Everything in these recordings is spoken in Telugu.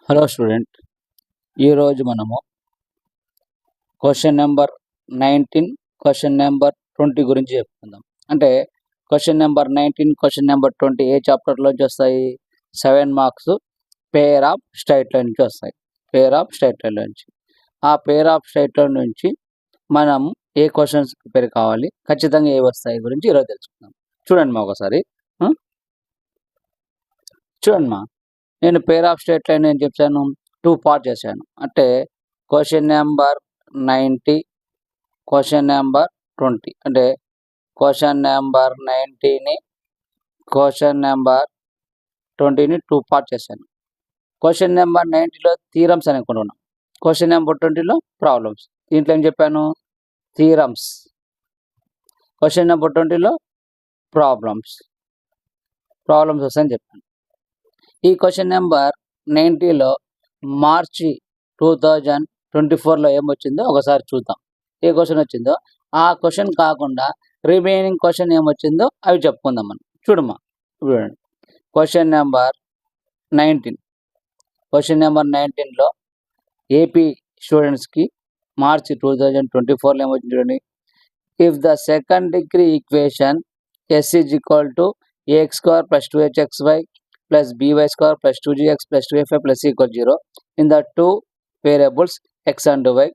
హలో స్టూడెంట్, ఈరోజు మనము క్వశ్చన్ నెంబర్ 19, క్వశ్చన్ నెంబర్ 20 గురించి చెప్పుకుందాం. అంటే క్వశ్చన్ నెంబర్ 19, క్వశ్చన్ నెంబర్ 20 ఏ చాప్టర్లోంచి వస్తాయి? 7 marks pair of straight line నుంచి వస్తాయి. పేర్ ఆఫ్ స్ట్రైట్ లైన్ నుంచి, ఆ పేర్ ఆఫ్ స్ట్రైట్ లైన్ నుంచి మనం ఏ క్వశ్చన్స్ ప్రిపేర్ కావాలి, ఖచ్చితంగా ఏ వస్తాయి గురించి ఈరోజు తెలుసుకుందాం. చూడండి మా ఒకసారి చూడండి మా, నేను పేర్ ఆఫ్ స్ట్రైట్ లైన్ ఏం చెప్పాను, 2 పార్ట్ చేశాను. అంటే క్వశ్చన్ నెంబర్ 90, క్వశ్చన్ నెంబర్ 20. అంటే క్వశ్చన్ నెంబర్ 90ని, క్వశ్చన్ నెంబర్ 20ని 2 పార్ట్ చేశాను. క్వశ్చన్ నెంబర్ 90లో థీరమ్స్ అని అనుకుంటున్నాం, క్వశ్చన్ నెంబర్ 20లో ప్రాబ్లమ్స్. దీంట్లో ఏం చెప్పాను? థీరమ్స్. క్వశ్చన్ నెంబర్ 20లో ప్రాబ్లమ్స్ వస్తాయని చెప్పాను. ఈ క్వశ్చన్ నెంబర్ 90లో మార్చి 2024లో ఏమొచ్చిందో ఒకసారి చూద్దాం. ఏ క్వశ్చన్ వచ్చిందో ఆ క్వశ్చన్ కాకుండా రిమైనింగ్ క్వశ్చన్ ఏమొచ్చిందో అవి చెప్పుకుందాం మనం. చూడమ్మా, చూడండి. క్వశ్చన్ నెంబర్ 19, క్వశ్చన్ నెంబర్ 19లో ఏపీ స్టూడెంట్స్కి మార్చి 2024లో ఏమొచ్చింది చూడండి. If the second degree equation s is equal to ax square plus 2hxy plus by square plus 2gx plus 2fy plus equal 0 in the two variables x and y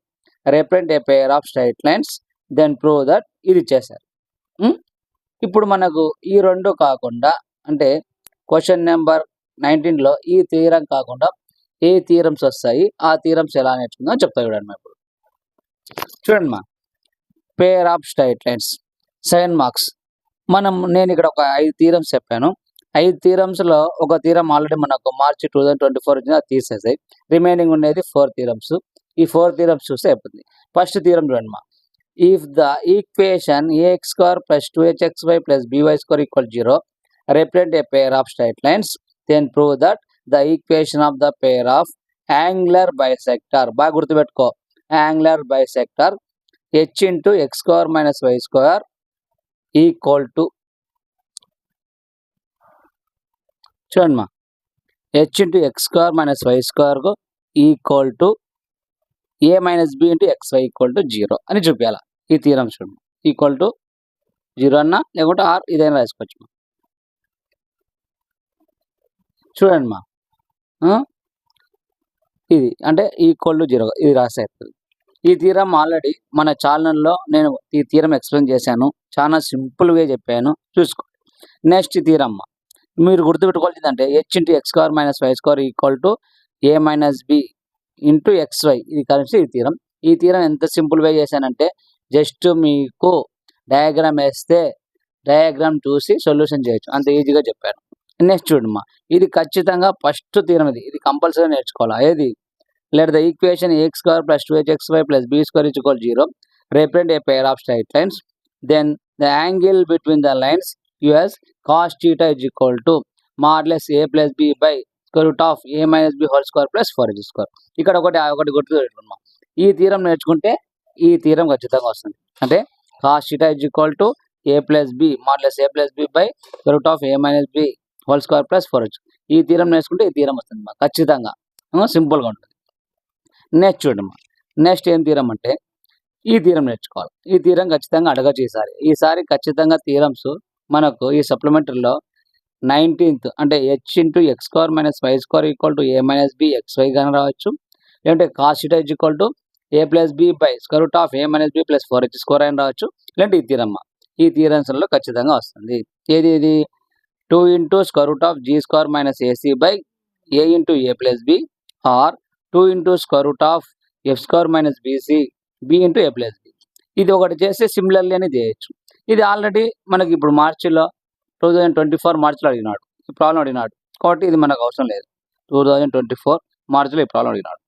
represent a pair of straight lines, then prove that ఇది చేశారు. ఇప్పుడు మనకు ఈ రెండు కాకుండా, అంటే క్వశ్చన్ నెంబర్ 19లో ఈ థీరం కాకుండా ఏ థీరమ్స్ వస్తాయి, ఆ థీరమ్స్ ఎలా నేర్చుకుందాం చెప్తా. చూడండి మా, ఇప్పుడు చూడండి మా, pair of straight lines 7 marks. నేను ఇక్కడ ఒక 5 థీరమ్స్ చెప్పాను. 5 థీరమ్స్లో ఒక థీరం ఆల్రెడీ మనకు మార్చి 2024 వచ్చింది, అది తీసేసాయి. రిమైనింగ్ ఉండేది 4 థీరమ్స్. ఈ 4 థీరమ్స్ చూస్తే అయిపోతుంది. ఫస్ట్ థీరం చూడండి మా, if the equation ax square plus 2hxy plus by square equal 0 represent a pair of straight lines, then prove that the equation of the pair of angular bisector, బాగా గుర్తుపెట్టుకో, angular bisector h into x square minus y square equal to, చూడండి మా, h into X square minus y స్క్వేర్కు equal to A minus B into x y equal to 0 అని చూపించాలి. ఈ థీరం చూడండి, ఈక్వల్ టు 0 అన్నా లేకుంటే ఆర్ ఇదైనా రాసుకోవచ్చు. చూడండి మా, ఇది అంటే ఈక్వల్ టు 0 ఇది రాసేస్తుంది. ఈ థీరం ఆల్రెడీ మన ఛానల్లో నేను ఈ థీరం ఎక్స్ప్లెయిన్ చేశాను, చాలా సింపుల్గా చెప్పాను, చూసుకో. నెక్స్ట్ థీరమ్మ మీరు గుర్తుపెట్టుకోవాల్సింది అంటే H into X square minus Y square equal to A minus B into XY, ఇది కలిసి ఈ థీరం. ఈ థీరం ఎంత సింపుల్గా చేశానంటే జస్ట్ మీకు డయాగ్రామ్ వేస్తే డయాగ్రామ్ చూసి సొల్యూషన్ చేయొచ్చు, అంత ఈజీగా చెప్పాను. నెక్స్ట్ చూడమ్మా, ఇది ఖచ్చితంగా ఫస్ట్ థీరం, ఇది కంపల్సరీ నేర్చుకోవాలి. ఏది, let the equation ax square plus 2hxy plus b square is equal to 0 represent a pair of straight lines, then the angle between the lines us cos theta is equal to modulus a plus b by square root of a minus b whole square plus 4h square. ఇక్కడ ఒకటి గుర్తుపెట్టుకున్నాం, ఈ థీరం నేర్చుకుంటే ఈ థీరం ఖచ్చితంగా వస్తుంది. అంటే cos theta is equal to a plus b modulus a plus b by square root of a minus b whole square plus 4h. ఈ థీరం నేర్చుకుంటే ఈ థీరం వస్తుంది మా, ఖచ్చితంగా సింపుల్గా ఉంటుంది. నెక్స్ట్ చూడమ్మా, నెక్స్ట్ ఏం థీరం అంటే ఈ థీరం నేర్చుకోవాలి. ఈ థీరం ఖచ్చితంగా అడగచ్చు ఈసారి ఖచ్చితంగా థీరమ్స్ మనకు ఈ సప్లిమెంటరీలో 19th అంటే H into X square minus Y square equal to A minus B X Y కానీ రావచ్చు, లేదంటే cos theta is equal to A plus B by square root of A minus B plus 4h square అని రావచ్చు, లేదంటే ఈ థీరమ్మ. ఈ థీరమ్స్లో ఖచ్చితంగా వస్తుంది. ఏది 2 into square root of G square minus AC by A into A plus B or 2 into square root of F square minus BC B into A plus B. ఇది ఒకటి చేస్తే సిమిలర్లీ అని చేయొచ్చు. ఇది ఆల్రెడీ మనకి ఇప్పుడు మార్చిలో 2024 మార్చిలో అడిగినాడు, ఈ ప్రాబ్లం అడిగినాడు, కాబట్టి ఇది మనకు అవసరం లేదు. 2024 మార్చిలో ఈ ప్రాబ్లం అడిగినాడు.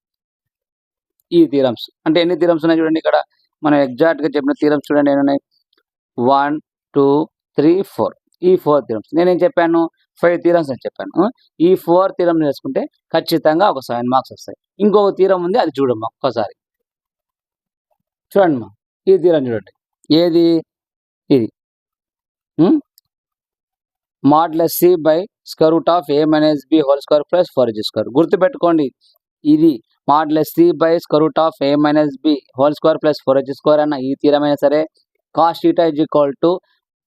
ఈ థీరమ్స్ అంటే ఎన్ని థీరమ్స్ ఉన్నాయి చూడండి, ఇక్కడ మనం ఎగ్జాక్ట్గా చెప్పిన థీరమ్స్ చూడండి ఏమున్నాయి, 1 2 3 4. ఈ 4 థీరమ్స్. నేనేం చెప్పాను, 5 థీరమ్స్ అని చెప్పాను. ఈ 4 థీరం నేర్చుకుంటే ఖచ్చితంగా ఒక 7 మార్క్స్ వస్తాయి. ఇంకొక థీరం ఉంది, అది చూడమ్మా ఒకసారి. చూడండి మా, ఈ థీరం చూడండి, ఏది ఇది modulus C by square root of A minus B whole square plus 4ac square. గుర్తుపెట్టుకోండి, ఇది modulus C by square root of A minus B whole square plus 4ac square అన్న ఈ థీరం అయినా సరే, cos theta is equal to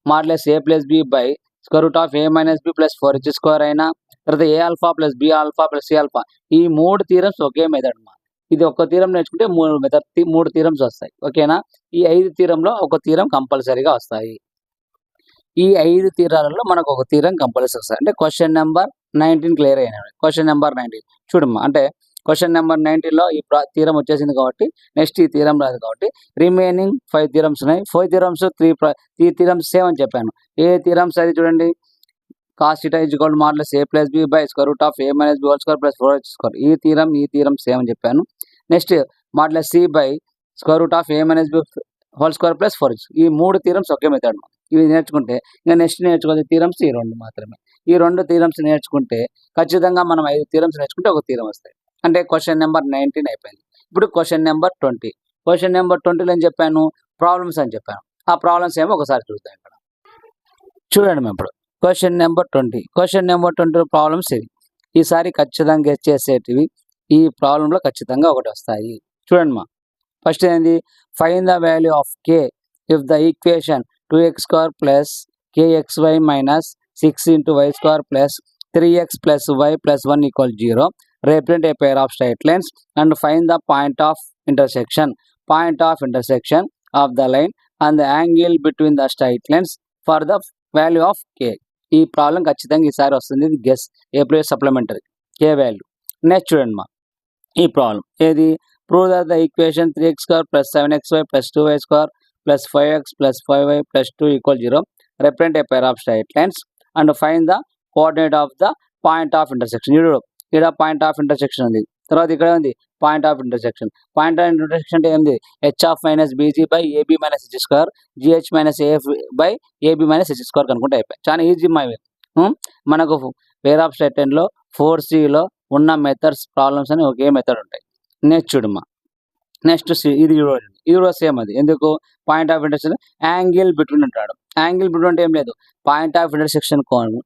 modulus A plus B by square root of A minus B plus 4ac square అయినా, తర్వాత a alpha plus b alpha plus c alpha, ఈ 3 థీరమ్స్ ఒకే మెథడ్ అన్నమాట. ఇది ఒక థీరం నేర్చుకుంటే 3 థీరమ్స్ వస్తాయి. ఓకేనా? ఈ 5 థీరంలో ఒక థీరం కంపల్సరీగా వస్తాయి. ఈ 5 థీరాలలో మనకు ఒక థీరం కంపల్సరీ వస్తాయి. అంటే క్వశ్చన్ నెంబర్ 19 క్లియర్ అయినా. క్వశ్చన్ నెంబర్ 19 చూడమ్మా, అంటే క్వశ్చన్ నెంబర్ 19లో ఈ థీరం వచ్చేసింది కాబట్టి నెక్స్ట్ ఈ థీరం రాదు కాబట్టి రిమైనింగ్ 5 థీరమ్స్ ఉన్నాయి. 4 థీరమ్స్ 3 థీరమ్స్ సేమ్ అని చెప్పాను. ఏ థీరమ్స్ అది చూడండి, cos theta is equal to modulus A plus B by square root of A minus B whole square plus 4ac square. ఈ థీరం సేమ్ అని చెప్పాను. Next modulus C by square root of A minus B whole square plus 4ac. ఈ 3 థీరమ్స్ ఒకే మెథడ్. ఇవి నేర్చుకుంటే ఇంకా నెక్స్ట్ నేర్చుకోవాలి థీరమ్స్ ఈ 2 మాత్రమే. ఈ 2 థీరమ్స్ నేర్చుకుంటే ఖచ్చితంగా మనం 5 థీరమ్స్ నేర్చుకుంటే ఒక థీరం వస్తాయి. అంటే క్వశ్చన్ నెంబర్ 19 అయిపోయింది. ఇప్పుడు క్వశ్చన్ నెంబర్ 20. క్వశ్చన్ నెంబర్ 20లో ఏం చెప్పాను, ప్రాబ్లమ్స్ అని చెప్పాను. ఆ ప్రాబ్లమ్స్ ఏమో ఒకసారి చూద్దాం. ఇక్కడ చూడండి మేము ఇప్పుడు question number 20. Question number 20 problems ఇవి. ఈసారి ఖచ్చితంగా గెస్ చేసేటివి ఈ ప్రాబ్లంలో ఖచ్చితంగా ఒకటి వస్తాయి. చూడండి మా, ఫస్ట్ ఏంది, find the value of K if the equation 2x square plus kxy minus 6 into y square plus 3x plus y plus 1 equal 0. Represent a pair of straight lines and find the point of intersection of the line and the angle between the straight lines for the value of k. ఈ ప్రాబ్లం ఖచ్చితంగా ఈసారి వస్తుంది. ఇది guess April supplementary k value. Next చూడండి మా, ఈ ప్రాబ్లం ఏది, prove that the equation 3x square plus 7xy plus 2y square plus 5x plus 5y plus 2 equal 0. Represent a pair of straight lines and find the coordinate of the point of intersection. ఇక్కడ పాయింట్ ఆఫ్ ఇంటర్సెక్షన్ ఉంది, తర్వాత ఇక్కడ ఉంది point of intersection. Point of intersection అంటే ఏంది, h of minus bg by ab minus h square gh minus af by ab minus h square కనుకుంటే అయిపోయి. చాలా ఈజీ మా. మనకు పేర్ ఆఫ్ స్ట్రైట్ లైన్లో 4cలో ఉన్న మెథడ్స్ ప్రాబ్లమ్స్ అని ఒకే మెథడ్ ఉంటాయి. నెక్స్ట్ చూడమ్మా, నెక్స్ట్ ఇది కూడా సేమ్. అది ఎందుకు, point of intersection angle between అంటాడు. యాంగిల్ బిట్వీన్ అంటే ఏం లేదు, పాయింట్ ఆఫ్ ఇంటర్సెక్షన్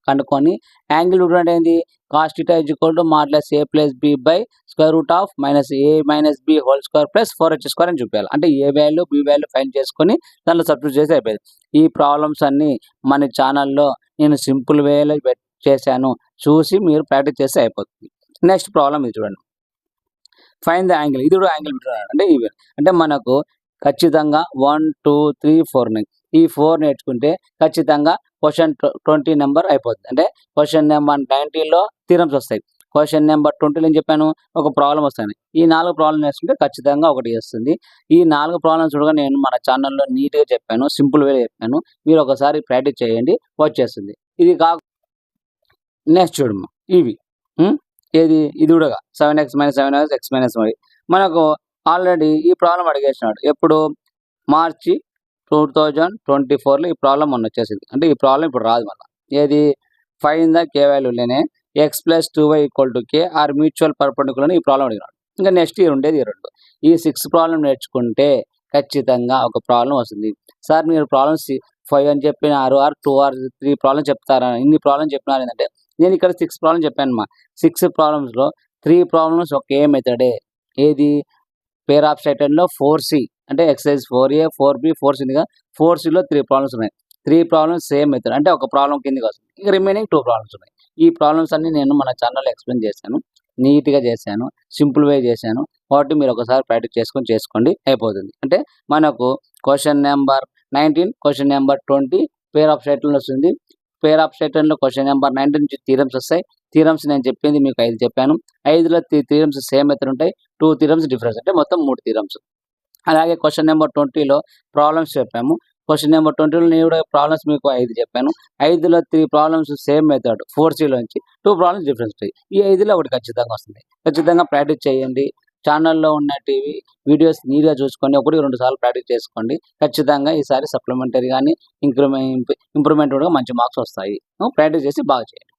కనుక్కొని యాంగిల్ బిట్వీన్ అంటే ఏంది, cos theta is equal to modulus A plus B by square root of minus A minus B whole square plus 4ac square అని చూపించాలి. అంటే A value B value find చేసుకొని దాంట్లో సబ్స్టిట్యూట్ చేసి అయిపోయింది. ఈ ప్రాబ్లమ్స్ అన్ని మన ఛానల్లో నేను సింపుల్ వేలో చేశాను, చూసి మీరు ప్రాక్టీస్ చేస్తే అయిపోతుంది. నెక్స్ట్ ప్రాబ్లం ఇది చూడండి, ఫైండ్ ద యాంగిల్. ఇది కూడా యాంగిల్ బిట్వీన్ అంటే ఇవి. అంటే మనకు ఖచ్చితంగా 1 2 3 4 9 ఈ 4 నేర్చుకుంటే ఖచ్చితంగా క్వశ్చన్ 20 నెంబర్ అయిపోతుంది. అంటే క్వశ్చన్ నెంబర్ 19లో థీరమ్స్ వస్తాయి. క్వశ్చన్ నెంబర్ 20లో ఏం చెప్పాను, ఒక ప్రాబ్లం వస్తాయి. ఈ 4 ప్రాబ్లం నేర్చుకుంటే ఖచ్చితంగా ఒకటి వస్తుంది. ఈ 4 ప్రాబ్లమ్స్ కూడా నేను మన ఛానల్లో నీట్గా చెప్పాను, సింపుల్ వేలో చెప్పాను. మీరు ఒకసారి ప్రాక్టీస్ చేయండి, వచ్చేస్తుంది. ఇది నెక్స్ట్ చూడమ్మా, ఇవి ఏది, ఇది కూడా 7x - 7 x - y. మనకు ఆల్రెడీ ఈ ప్రాబ్లం అడిగేసినాడు ఎప్పుడు, మార్చి 2024లో ఈ ప్రాబ్లం మొన్న వచ్చేసింది. అంటే ఈ ప్రాబ్లం ఇప్పుడు రాదు మళ్ళీ. ఏది, ఫైండ్ ద కే వాల్యూలోనే x + 2y = k are mutual perpendicular ఈ ప్రాబ్లం అడిగినాడు. ఇంకా నెక్స్ట్ ఇయర్ ఉండేది ఈ 2. ఈ 6 ప్రాబ్లం నేర్చుకుంటే ఖచ్చితంగా ఒక ప్రాబ్లం వస్తుంది. సార్ మీరు ప్రాబ్లమ్స్ 5 అని చెప్పినారు, ఆర్ 2 ఆర్ 3 ప్రాబ్లం చెప్తారా, ఇన్ని ప్రాబ్లం చెప్పినారు ఏంటంటే, నేను ఇక్కడ 6 ప్రాబ్లం చెప్పాను మా. 6 ప్రాబ్లమ్స్లో 3 ప్రాబ్లమ్స్ ఒకే మెథడే. ఏది, పేర్ ఆఫ్ స్ట్రైట్ లైన్లో 4c అంటే ఎక్సర్సైజ్ 4a 4b 4c ఉంది కదా, 4cలో 3 ప్రాబ్లమ్స్ ఉన్నాయి. 3 ప్రాబ్లమ్స్ సేమ్ మెథడ్, అంటే ఒక ప్రాబ్లం కిందకి వస్తుంది. ఇంకా రిమైనింగ్ 2 ప్రాబ్లమ్స్ ఉన్నాయి. ఈ ప్రాబ్లమ్స్ అన్ని నేను మన ఛానల్లో ఎక్స్ప్లెయిన్ చేశాను, నీట్గా చేశాను, సింపుల్ వే చేశాను. కాబట్టి మీరు ఒకసారి ప్రాక్టీస్ చేసుకోండి, అయిపోతుంది. అంటే మనకు question number 19 question number 20 pair of straight line వస్తుంది. పేర్ ఆఫ్ స్ట్రైట్ లైన్లో క్వశ్చన్ నెంబర్ 19 నుంచి థీరమ్స్ వస్తాయి. థీరమ్స్ నేను చెప్పింది మీకు 5 చెప్పాను. 5లో 3 థీరమ్స్ సేమ్ మెథడ్ ఉంటాయి, 2 థీరమ్స్ డిఫరెన్స్, అంటే మొత్తం 3 థీరమ్స్. అలాగే క్వశ్చన్ నెంబర్ 20లో ప్రాబ్లమ్స్ చెప్పాము. క్వశ్చన్ నెంబర్ 20లో నేను కూడా ప్రాబ్లమ్స్ మీకు 5 చెప్పాను. 5లో 3 ప్రాబ్లమ్స్ సేమ్ మెథడ్ 4cలోంచి 2 ప్రాబ్లమ్స్ డిఫరెన్స్ ఉంటాయి. ఈ 5లో ఒకటి ఖచ్చితంగా వస్తుంది. ఖచ్చితంగా ప్రాక్టీస్ చేయండి. ఛానల్లో ఉన్న టీవీ వీడియోస్ నీట్గా చూసుకొని 1-2 సార్లు ప్రాక్టీస్ చేసుకోండి. ఖచ్చితంగా ఈసారి సప్లిమెంటరీ కానీ ఇంప్రూవ్మెంట్ కూడా మంచి మార్క్స్ వస్తాయి. ప్రాక్టీస్ చేసి బాగా చేయండి.